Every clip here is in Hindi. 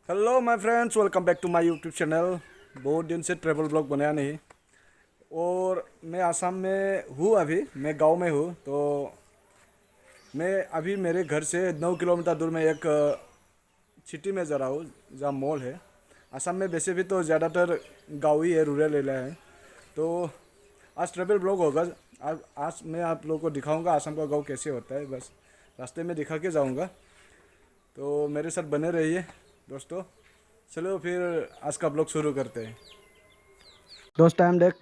Hello my friends, welcome back to my YouTube channel. बहुत दिन से ट्रैवल ब्लॉग बनाया नहीं। और मैं आसाम में हूँ, अभी मैं गांव में हूँ। तो मैं अभी मेरे घर से 9 किलोमीटर दूर में एक सिटी में जा रहा हूँ जहाँ मॉल है। आसाम में वैसे भी तो ज़्यादातर गाँव ही है, रूरल एरिया है। तो आज ट्रैवल ब्लॉग होगा। आज मैं आप लोगों को दिखाऊंगा आसाम का गाँव कैसे होता है, बस रास्ते में दिखा के जाऊँगा। तो मेरे साथ बने रहिए दोस्तों। चलो फिर आज का ब्लॉग शुरू करते हैं। दोस्त टाइम देख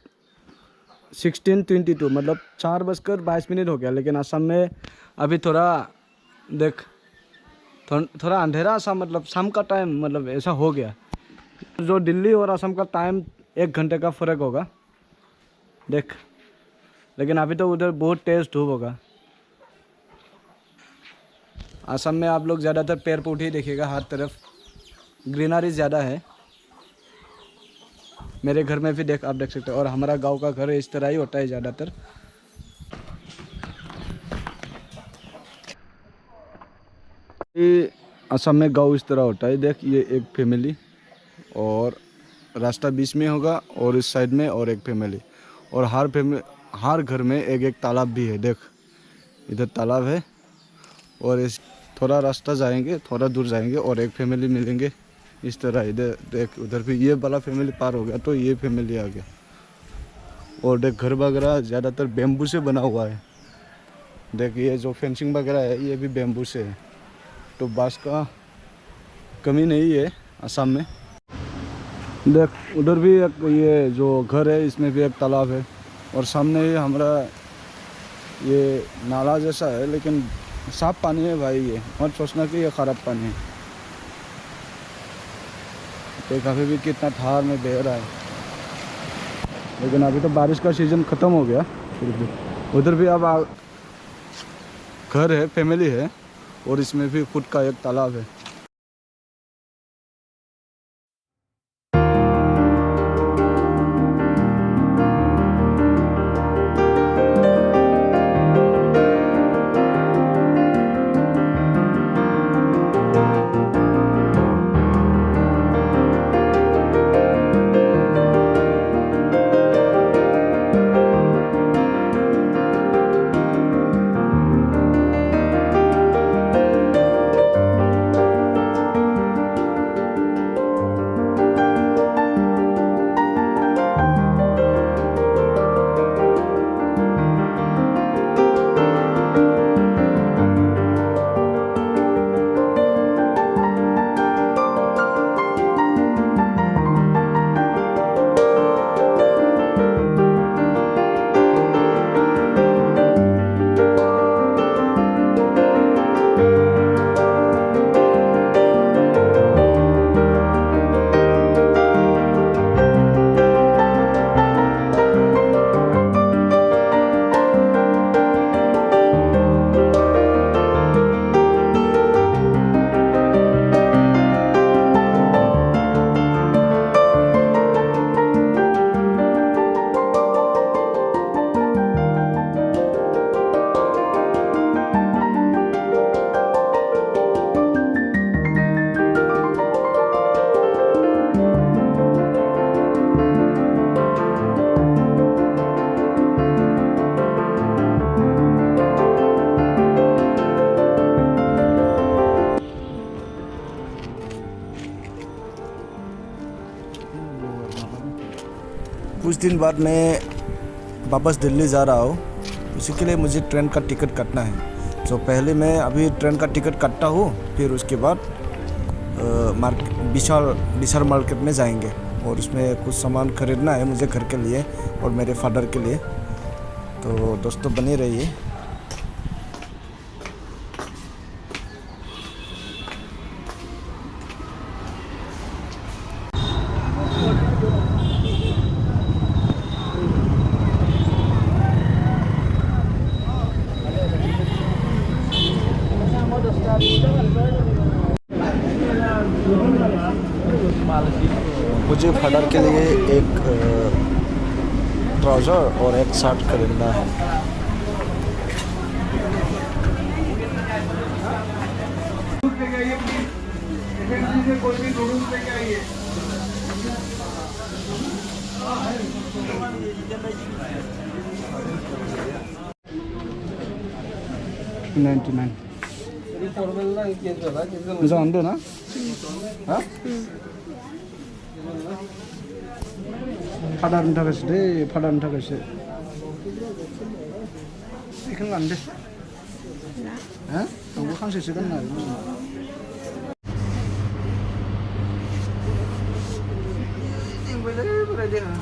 16:22, मतलब 4:22 हो गया। लेकिन असम में अभी थोड़ा देख थोड़ा अंधेरा सा, मतलब शाम का टाइम, मतलब ऐसा हो गया। जो दिल्ली और असम का टाइम 1 घंटे का फ़र्क होगा देख। लेकिन अभी तो उधर बहुत तेज़ धूप होगा। असम में आप लोग ज़्यादातर पेड़ पौधे ही देखिएगा, हर तरफ ग्रीनरी ज़्यादा है। मेरे घर में भी देख, आप देख सकते हो। और हमारा गांव का घर इस तरह ही होता है ज़्यादातर। ये असम में गांव इस तरह होता है देख। ये एक फैमिली और रास्ता बीच में होगा, और इस साइड में और एक फैमिली। और हर घर में एक एक तालाब भी है देख। इधर तालाब है, और इस थोड़ा रास्ता जाएंगे, थोड़ा दूर जाएंगे और एक फैमिली मिलेंगे इस तरह। इधर देख, उधर भी ये वाला फैमिली पार हो गया तो ये फैमिली आ गया। और देख घर वगैरह ज़्यादातर बेम्बू से बना हुआ है। देख ये जो फेंसिंग वगैरह है ये भी बेम्बू से है। तो बांस का कमी नहीं है असम में। देख उधर भी एक ये जो घर है इसमें भी एक तालाब है। और सामने ही हमारा ये नाला जैसा है, लेकिन साफ पानी है भाई। ये मत सोचना कि ये ख़राब पानी है। देख अभी भी कितना धार में बह रहा है। लेकिन अभी तो बारिश का सीज़न ख़त्म हो गया। फिर भी उधर भी अब घर है, फैमिली है, और इसमें भी खुद का एक तालाब है। कुछ दिन बाद मैं वापस दिल्ली जा रहा हूँ। उसी के लिए मुझे ट्रेन का टिकट काटना है। तो पहले मैं अभी ट्रेन का टिकट काटता हूँ, फिर उसके बाद विशाल मार्केट में जाएंगे। और उसमें कुछ सामान खरीदना है मुझे घर के लिए और मेरे फादर के लिए। तो दोस्तों बने रहिए। मुझे फादर के लिए एक ट्राउज़र और एक शर्ट खरीदना है। $99 मोजां दं ना हा फादारनि थाखायसो दे फादारनि थाखायसो बेखौनो लानो दे हा आंबो खांसेसो गाननो हागोन बोराय देहा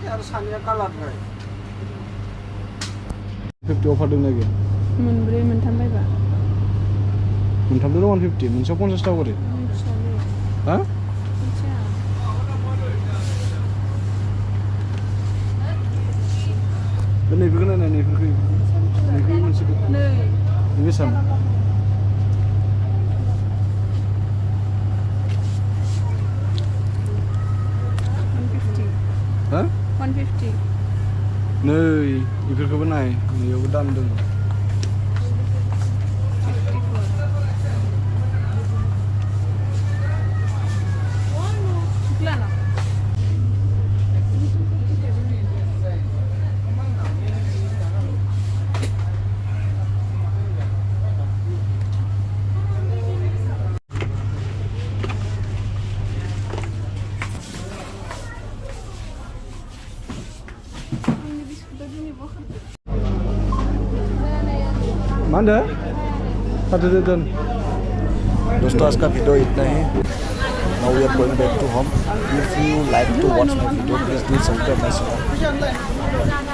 यार सानिया कालार राय 50 अफार दं ना गैया मोनब्रै मोनथाम बायबा मोनथामदो 150 मोनसेयाव 50 थाखा करि हा नैफोरखौ नायनाय नैफोरखौ मोनसेखौ नै बेसेबां हा 150 नै बेफोरखौबो नाय नैयावबो दाम दङ मा होनदों खाथ'दो दोन दोस्तों आज का वीडियो इतना ही now we are going back to home if you like to watch my video please do subscribe my channel